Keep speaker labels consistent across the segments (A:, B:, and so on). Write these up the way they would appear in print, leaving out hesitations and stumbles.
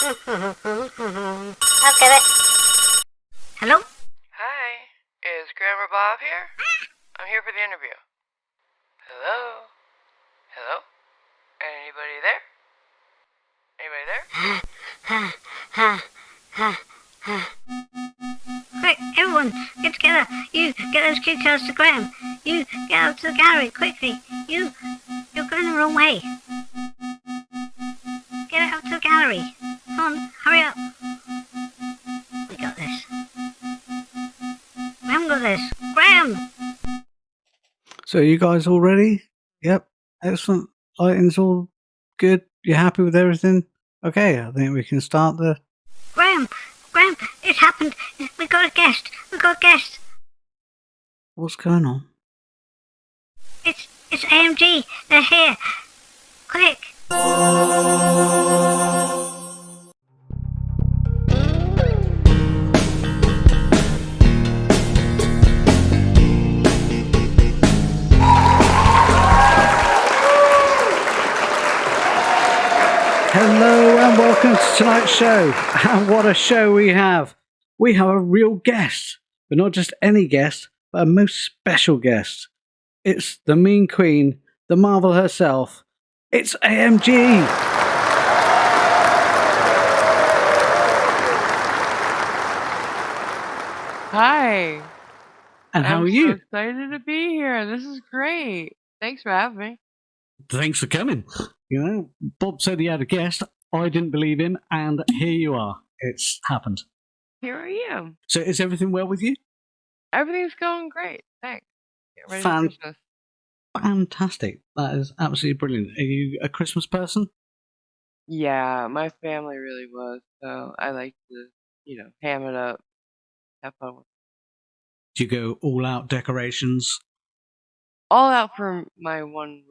A: I'll get it. Hello?
B: Hi, is Grandma Bob here? I'm here for the interview. Hello? Hello? Anybody there?
A: Quick, everyone, get together. You, get those cue cards to Graham. You, get out to the gallery, quickly. You're going the wrong way. Get out to the gallery. Come on, hurry up. We got this. Graham got this. Graham!
C: So you guys all ready? Yep. Excellent. Lighting's all good. You happy with everything? Okay, I think we can start the...
A: Graham, it's happened. We got a guest.
C: What's going on?
A: It's AMG. They're here. Quick.
C: Hello and welcome to tonight's show. And what a show we have. We have a real guest, but not just any guest, but a most special guest. It's the mean queen, the Marvel herself. It's AMG.
B: Hi.
C: And how
B: I'm
C: are you?
B: so excited to be here. This is great. Thanks for having me.
C: Thanks for coming. You know, Bob said he had a guest. I didn't believe him, and here you are. It's happened.
B: Here I am.
C: So is everything well with you?
B: Everything's going great. Thanks. Get ready
C: Fan-
B: for Christmas.
C: Fantastic. That is absolutely brilliant. Are you a Christmas person?
B: Yeah, my family really was. So I like to, ham it up, have fun with it.
C: Do you go all out decorations?
B: All out for my one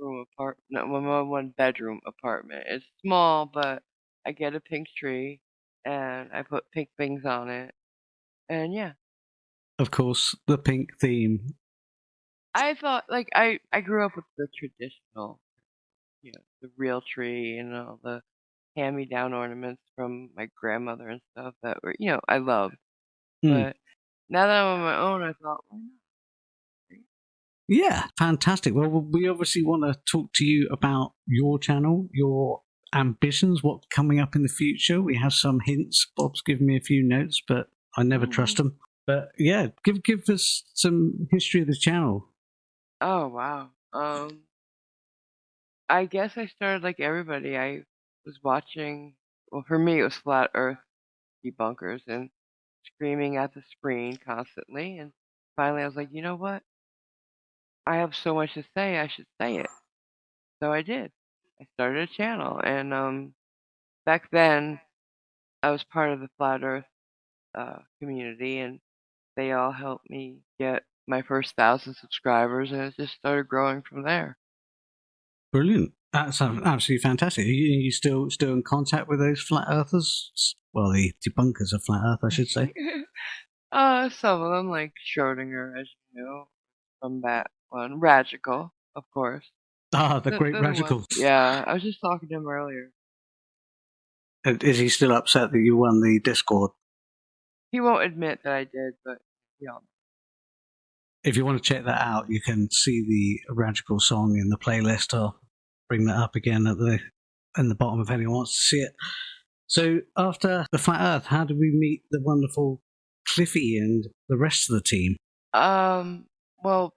B: bedroom apartment. It's small, but I get a pink tree and I put pink things on it. And yeah,
C: Of course, the pink theme.
B: I thought I grew up with the traditional, the real tree and all the hand-me-down ornaments from my grandmother and stuff that were, I loved. But now that I'm on my own, I thought, why not?
C: Yeah, fantastic. Well, we obviously want to talk to you about your channel, your ambitions, what's coming up in the future. We have some hints. Bob's given me a few notes, but I never trust him. But yeah, give us some history of the channel.
B: Oh wow. I guess I started like everybody. I was watching. Well, for me, it was flat Earth debunkers and screaming at the screen constantly. And finally, I was like, you know what? I have so much to say. I should say it. So I did. I started a channel, and back then I was part of the flat Earth community, and they all helped me get my first 1,000 subscribers, and it just started growing from there.
C: Brilliant. That's absolutely fantastic. Are you still in contact with those flat earthers? Well, the debunkers of flat Earth, I should say.
B: Some of them, like Schrodinger, as you know, from that one. Radical, of course.
C: Ah, the great
B: They're the
C: radical.
B: ones- Yeah, I was just talking to him earlier.
C: Is he still upset that you won the Discord?
B: He won't admit that I did, but yeah.
C: If you want to check that out, you can see the Radical song in the playlist. I'll bring that up again in the bottom if anyone wants to see it. So after the Flat Earth, how did we meet the wonderful Cliffy and the rest of the team?
B: Well,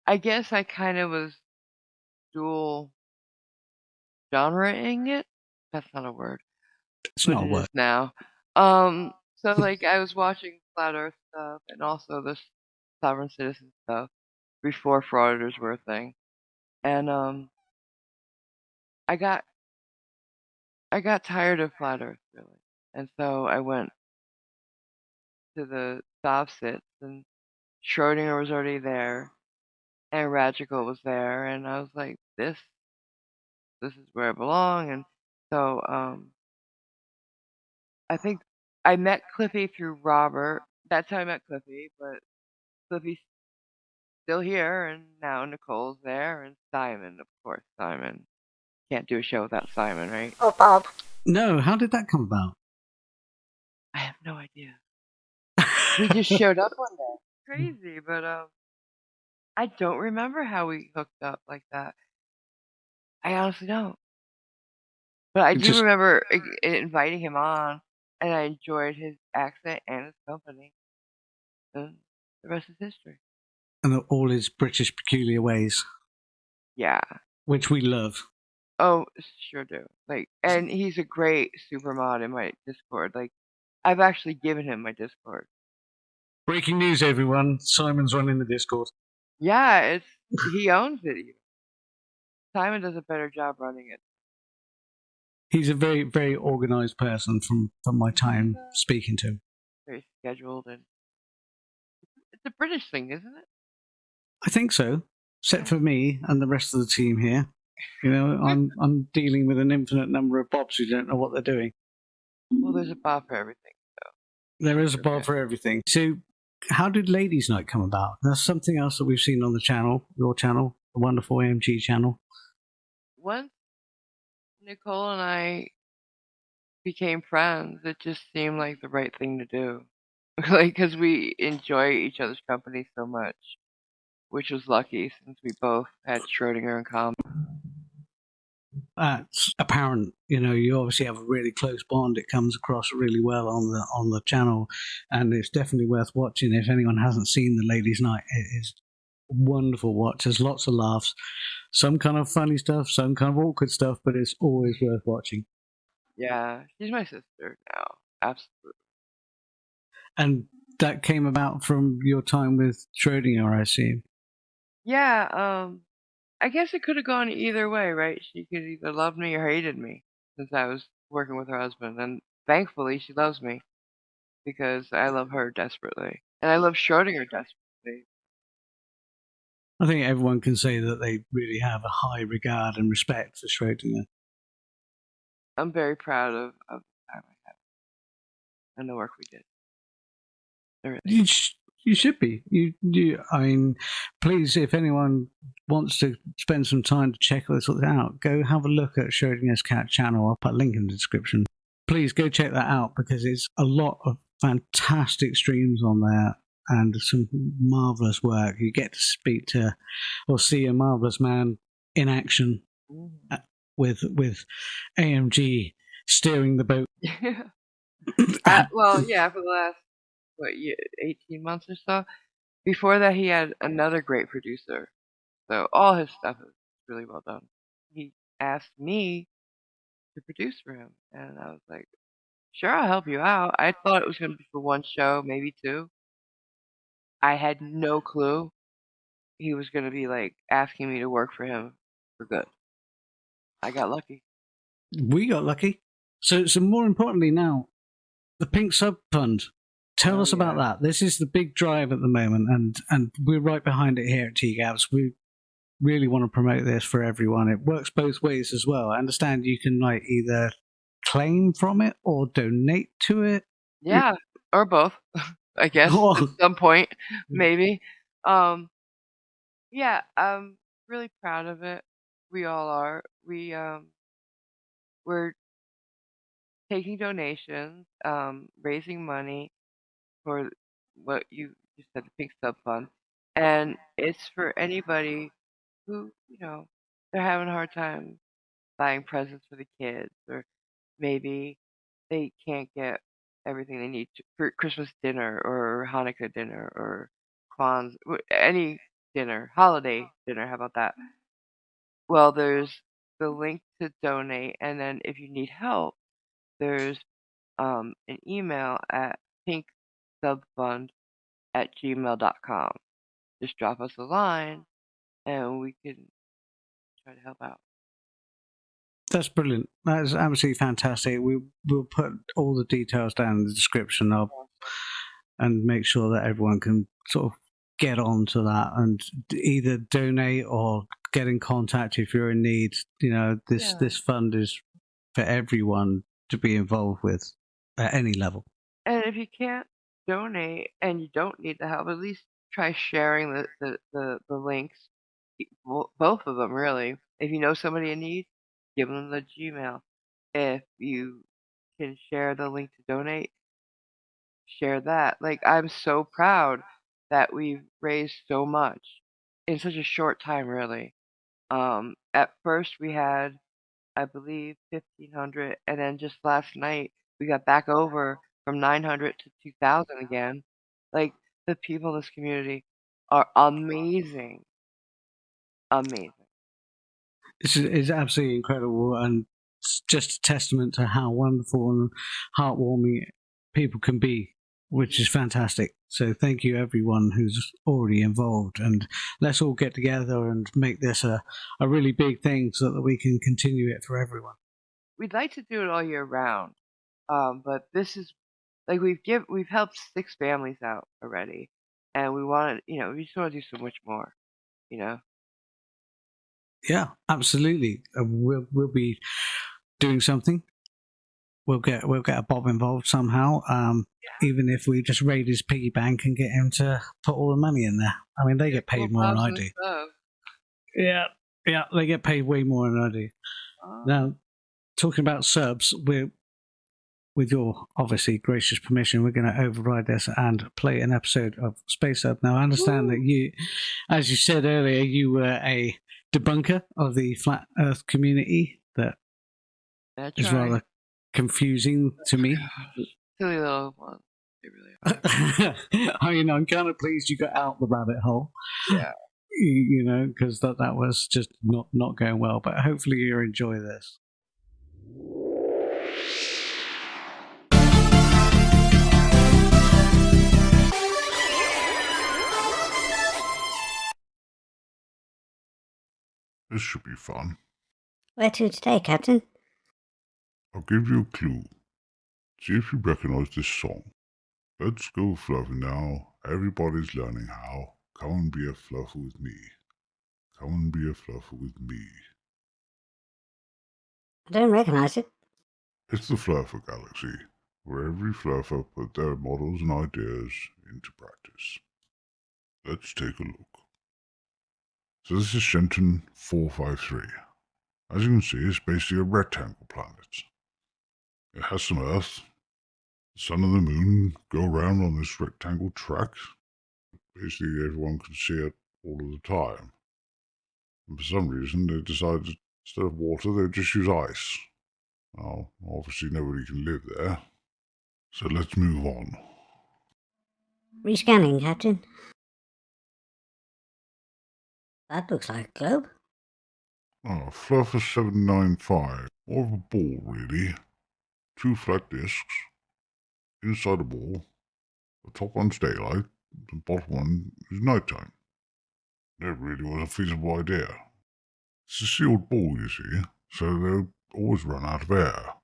B: I guess I kind of was dual genreing it. That's not a word.
C: It's
B: But
C: not a
B: it
C: word.
B: is now. So like I was watching Flat Earth stuff and also this sovereign citizen stuff before frauditors were a thing. And I got tired of Flat Earth really. And so I went to the Sovsits, and Schrodinger was already there and Radical was there, and I was like, this is where I belong. And so I think I met Cliffy through Robert. That's how I met Cliffy, but Cliffy's still here, and now Nicole's there, and Simon, of course. Simon. Can't do a show without Simon, right?
A: Oh, Bob.
C: No, how did that come about?
B: I have no idea. He just showed up one day. Crazy, but I don't remember how we hooked up like that. I honestly don't. But I do
C: Just
B: remember inviting him on, and I enjoyed his accent and his company. And the rest is history.
C: and all his British peculiar ways,
B: Yeah.
C: which we love.
B: Oh, sure do. Like, and he's a great super mod in my Discord. Like, I've actually given him my Discord.
C: Breaking news, everyone. Simon's running the Discord.
B: Yeah, he owns it. Simon does a better job running it.
C: He's a very, very organized person from my time speaking to him.
B: Very scheduled, and it's a British thing, isn't it?
C: I think so, except for me and the rest of the team here. You know, I'm dealing with an infinite number of Bobs who don't know what they're doing.
B: Well, there's a Bob for everything.
C: There is a
B: Okay.
C: Bob for everything. So, how did Ladies Night come about? That's something else that we've seen on the channel, your channel, the wonderful AMG channel.
B: Once Nicole and I became friends, it just seemed like the right thing to do. Like, because we enjoy each other's company so much, which was lucky since we both had Schrodinger in common.
C: It's apparent. You know, you obviously have a really close bond. It comes across really well on the channel, and it's definitely worth watching. If anyone hasn't seen the Ladies' Night, it is a wonderful watch. There's lots of laughs, some kind of funny stuff, some kind of awkward stuff, but it's always worth watching.
B: Yeah, she's my sister now. Absolutely.
C: And that came about from your time with Schrodinger, I assume.
B: Yeah, I guess it could have gone either way, right? She could either love me or hated me since I was working with her husband. And thankfully, she loves me because I love her desperately. And I love Schrodinger desperately.
C: I think everyone can say that they really have a high regard and respect for Schrodinger.
B: I'm very proud of the time I had and the work we did. Really.
C: You should be. I mean, please, if anyone wants to spend some time to check all this out, go have a look at Schrodinger's Cat channel. I'll put a link in the description. Please go check that out because it's a lot of fantastic streams on there and some marvelous work. You get to speak to or see a marvelous man in action with AMG steering the boat.
B: Well, yeah, for the last 18 months or so. Before that, he had another great producer, so all his stuff is really well done. He asked me to produce for him, and I was like, "Sure, I'll help you out." I thought it was gonna be for one show, maybe two. I had no clue he was gonna be like asking me to work for him for good. I got lucky.
C: We got lucky. So more importantly now, the Pink Sub Fund. Tell
B: Oh,
C: us about
B: yeah.
C: that. This is the big drive at the moment, and we're right behind it here at TGABS. We really want to promote this for everyone. It works both ways as well. I understand you can like either claim from it or donate to it.
B: Yeah, or both, I guess, at some point, maybe. Um, yeah, I'm really proud of it. We all are. We're taking donations, raising money for what you just said, the Pink Sub Fund, and it's for anybody who, they're having a hard time buying presents for the kids, or maybe they can't get everything they need for Christmas dinner or Hanukkah dinner or Kwanzaa, any dinner, holiday dinner. How about that? Well, there's the link to donate, and then if you need help, there's an email at pinksubfund@gmail.com. Just drop us a line, and we can try to help out.
C: That's brilliant. That is absolutely fantastic. We'll put all the details down in the description and make sure that everyone can sort of get on to that and either donate or get in contact if you're in need. You know, this fund is for everyone to be involved with at any level.
B: And if you can't donate and you don't need the help, at least try sharing the links, both of them really. If you know somebody in need, give them the Gmail. if you can share the link to donate, share that. Like, I'm so proud that we've raised so much in such a short time, really. At first we had, I believe, 1,500, and then just last night we got back over from 900 to 2,000 again. Like, the people in this community are amazing, amazing.
C: It's absolutely incredible, and it's just a testament to how wonderful and heartwarming people can be, which is fantastic. So thank you everyone who's already involved, and let's all get together and make this a really big thing so that we can continue it for everyone.
B: We'd like to do it all year round, but this is like we've helped 6 families out already, and we want to, we just want to do so much more, you know.
C: Yeah, absolutely. We'll be doing something. We'll get a Bob involved somehow. Even if we just raid his piggy bank and get him to put all the money in there. I mean, they get paid more than I do. Yeah, they get paid way more than I do. Now, talking about subs, with your obviously gracious permission, we're going to override this and play an episode of Space Sub. Now, I understand that you, as you said earlier, you were a debunker of the flat Earth community. That's is right. Rather confusing to me.
B: Silly little one. They really are.
C: I mean, I'm kind of pleased you got out the rabbit hole.
B: Yeah.
C: You know, because that was just not going well. But hopefully you enjoy this.
D: This should be fun.
A: Where to today, Captain?
D: I'll give you a clue. See if you recognize this song. Let's go fluffy now. Everybody's learning how. Come and be a fluffer with me. Come and be a fluffer with me.
A: I don't recognize it.
D: It's the Fluffer Galaxy, where every fluffer put their models and ideas into practice. Let's take a look. So this is Shenton 453. As you can see, it's basically a rectangle planet. It has some Earth. The sun and the moon go around on this rectangle track. Basically, everyone can see it all of the time. And for some reason, they decided instead of water, they'd just use ice. Now, obviously, nobody can live there. So let's move on.
A: Rescanning, Captain. That looks like a globe.
D: Oh, Fluffer 795. More of a ball, really. 2 flat discs. Inside the ball. The top one's daylight. The bottom one is nighttime. That really was a feasible idea. It's a sealed ball, you see, so they'll always run out of air.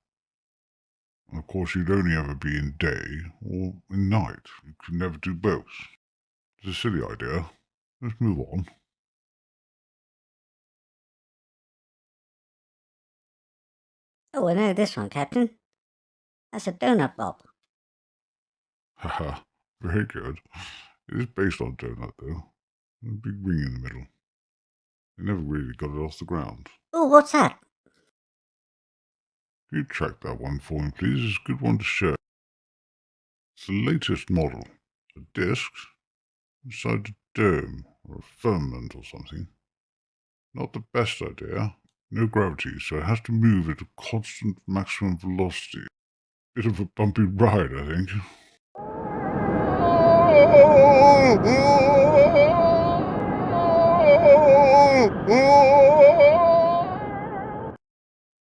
D: And of course, you'd only ever be in day or in night. You could never do both. It's a silly idea. Let's move on.
A: Oh, I know this one, Captain. That's a donut bob.
D: Haha, very good. It is based on donut, though. A big ring in the middle. They never really got it off the ground.
A: Oh, what's that?
D: Can you track that one for me, please? It's a good one to show. It's the latest model. A disc inside a dome or a firmament or something. Not the best idea. No gravity, so it has to move at a constant maximum velocity. Bit of a bumpy ride, I think.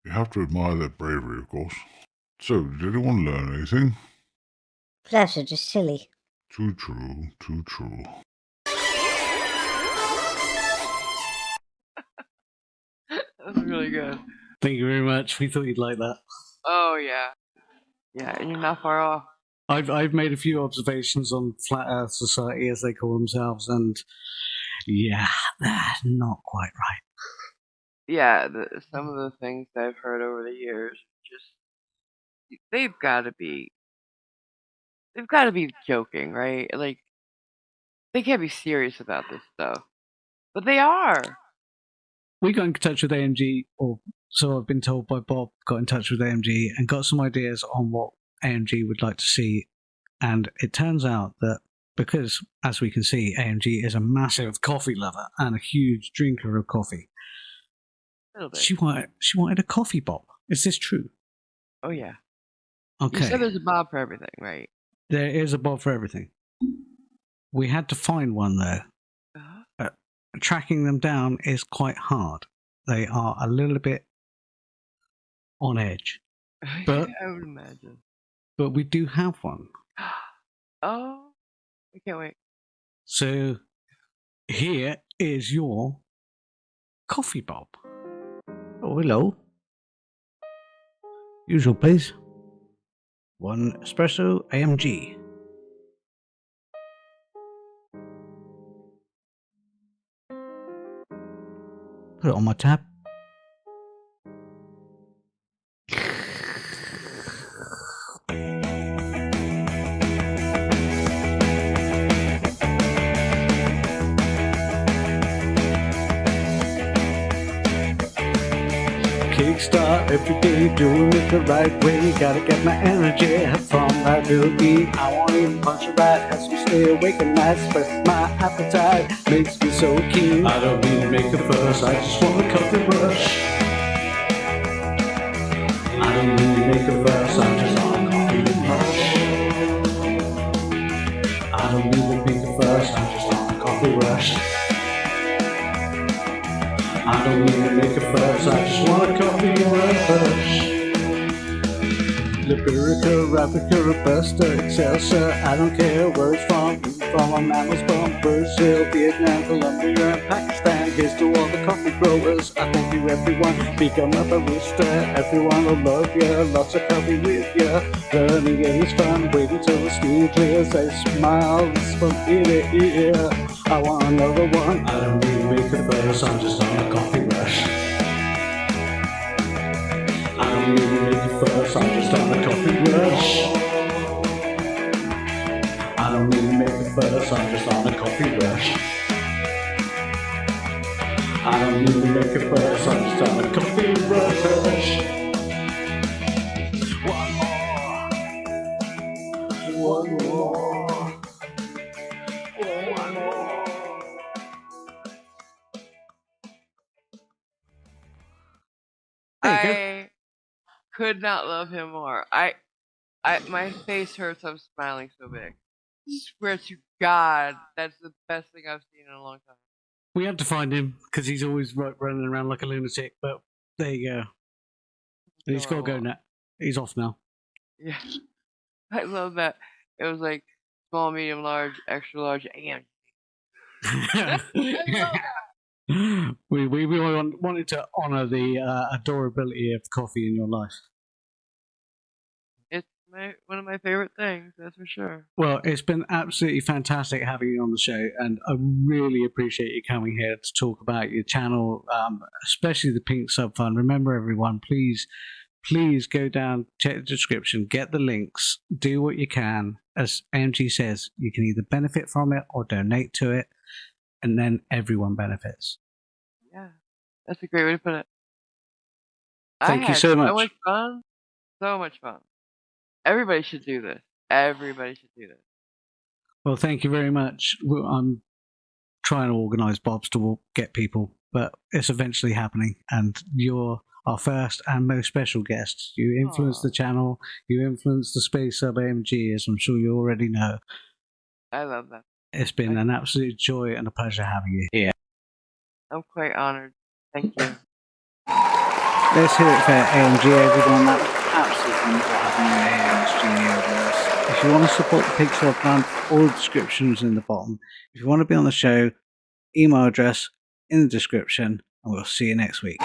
D: You have to admire their bravery, of course. So, did anyone learn anything?
A: Flaps are just silly.
D: Too true, too true.
B: That was really good.
C: Thank you very much. We thought you'd like that.
B: Oh yeah. Yeah, and you're not far off.
C: I've made a few observations on Flat Earth Society, as they call themselves, and yeah, they're not quite right.
B: Yeah, some of the things I've heard over the years, just they've got to be joking, right? Like they can't be serious about this stuff, but they are.
C: We got in touch with AMG, or So I've been told by Bob, got in touch with AMG and got some ideas on what AMG would like to see. And it turns out that because, as we can see, AMG is a massive coffee lover and a huge drinker of coffee, she wanted a coffee Bob. Is this true?
B: Oh, yeah.
C: Okay.
B: You said there's a Bob for everything, right?
C: There is a Bob for everything. We had to find one, though.
B: Uh-huh.
C: Tracking them down is quite hard. They are a little bit on edge. But,
B: I would imagine.
C: But we do have one.
B: Oh, I can't wait.
C: So, here is your coffee Bob. Oh, hello. Usual, please. 1 espresso AMG. Put it on my tab. Kickstart every day, doing it the right way. Gotta get my energy from that little beat. I won't even punch a rat, has me stay awake at night. Express my appetite, makes me so keen. I don't need to make a fuss, I just want a coffee rush. I don't need to make a fuss, I'm just on a coffee rush. I don't need to make a fuss, I'm just on a coffee rush. I don't need to make a fuss, I just want a coffee rush. Liberica, Arabica, Robusta, Excelsior, I don't care where it's from a mammal's bum, Brazil, Vietnam, Colombia, and Pakistan. Here's to all the coffee growers, I thank you everyone, become a barista, everyone will love ya, lots of coffee with ya, learning it is fun, wait until the steam clears, they smile from ear to ear, I want another one, I don't need to make a fuss, I'm just on a coffee rush. I don't need to make a fuss, I'm just on a coffee rush. I don't need to make a fuss, I'm just on a coffee rush. I don't need to make a fuss, I'm just on a coffee rush. One more. One more.
B: I could not love him more. My face hurts. I'm smiling so big. Swear to God, that's the best thing I've seen in a long time.
C: We had to find him because he's always running around like a lunatic. But there you go. He's got to go now. He's off now.
B: Yeah, I love that. It was like small, medium, large, extra large, and
C: we wanted to honour the adorability of coffee in your life.
B: it's one of my favorite things. That's for sure.
C: Well, it's been absolutely fantastic having you on the show, and I really appreciate you coming here to talk about your channel, especially the Pink Sub Fund. Remember, everyone, please go down, check the description, get the links, do what you can. As AMG says, you can either benefit from it or donate to it, and then everyone benefits.
B: Yeah, that's a great way to put it.
C: Thank you so much.
B: So much fun. So much fun. Everybody should do this. Everybody should do this.
C: Well, thank you very much. I'm trying to organise Bobs to get people, but it's eventually happening, and you're our first and most special guest. You influence the channel, you influence the Space Sub AMG, as I'm sure you already know.
B: I love that.
C: It's been an absolute joy and a pleasure having you here.
B: I'm quite honored. Thank you.
C: Let's hear it for AMG, everyone. That was absolutely wonderful having you here in the studio with us. If you want to support the Pink Sub Fund, all the descriptions in the bottom. If you want to be on the show, email address in the description, and we'll see you next week.